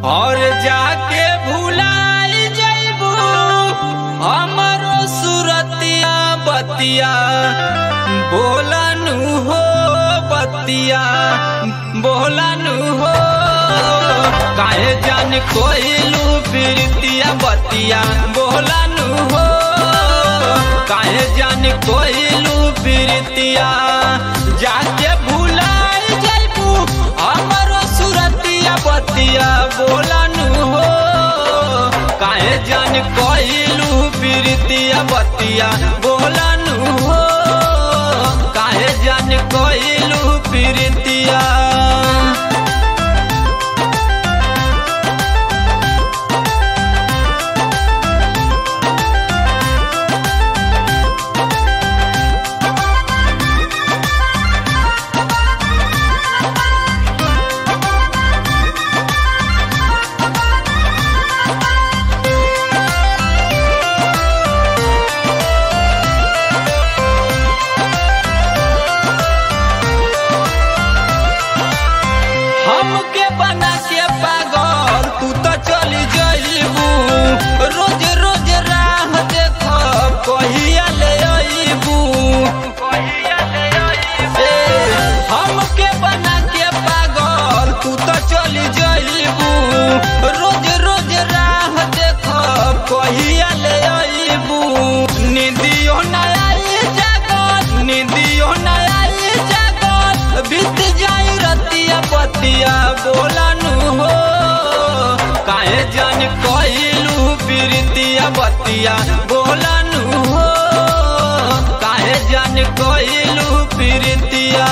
और जाके भुलाई जइबू हमरो सुरतिया बतिया बोलनु हो बतिया बोलनु हो काहे जान कोइलू प्रीतिया बतिया बोलनु हो काहे जान कोइलू प्रीतिया जाके भुलाई जइबू हमरो सुरतिया बतिया बोलनु हो काहे जान कोइलू प्रीतिया बतिया बोलनु हो काहे जान कोइलू प्रीतिया हमके बना के पागल तू तो चली जइबू रोज रोज राह देख कहिया ले अइबू हमके बना के पागल तू तो चली जइबू रोज रोज राह देख कहिया ले अइबू निदियो न आई जागत निदियो न आई जागत बीत जाई रतिया बतिया बोलनु हो काहे जान कोइलू प्रीतिया बतिया बोलनु हो काहे जान कोइलू प्रीतिया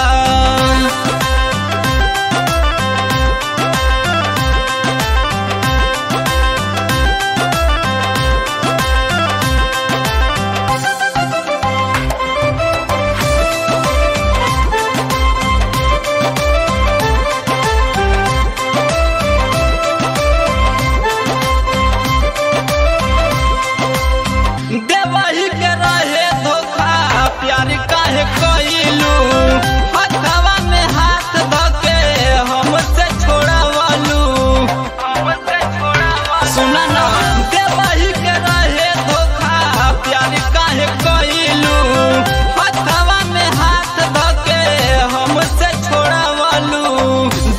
देवही के रहे धोखा प्यार काहे कइलू हथवा में हाथ धके हमसे छोड़ावलू सुना ना देवही के रहे धोखा प्यार काहे कइलू हथवा में हाथ धके हमसे छोड़ावलू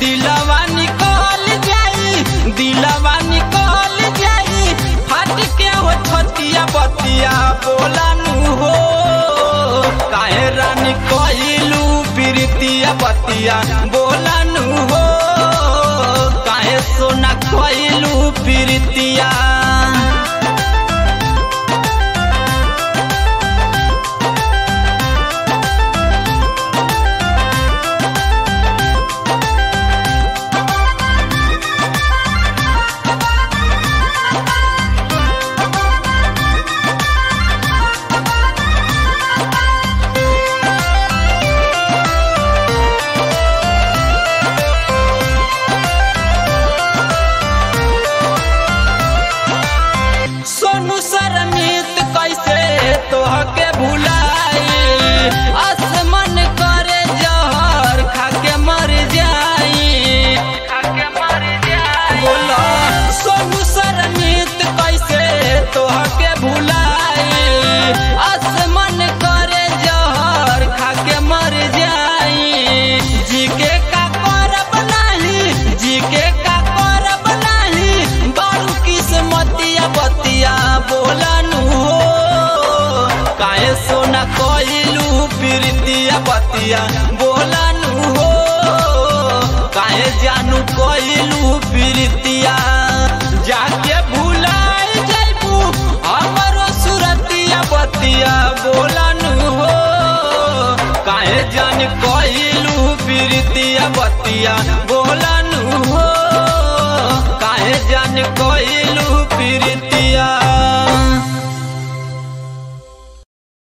दिलवा निकल जाई फाट के हो छतिया बतिया बोलनु हो काहे रानी कइलू प्रीतिया बतिया बोलनु हो काहे सोना कइलू प्रीतिया सोनू सरनीत कैसे तोहके भुलाई आसमान करे जहर खाके मर जाई बोला सोनू सरनीत कैसे तोहके भुलाई आसमान करे जहर खाके मर जाई जी के का करब नाही बारू किस्मतिया बतिया बोलनु हो काहे सोना कइलू प्रीतिया बतिया बोलनु हो काहे जानू कइलू प्रीतिया जाके भुलाई जइबू हमरो सुरतिया बतिया बोलनु हो काहे जान कइलू प्रीतिया बतिया बोलनु हो काहे जान कइलू प्रीतिया।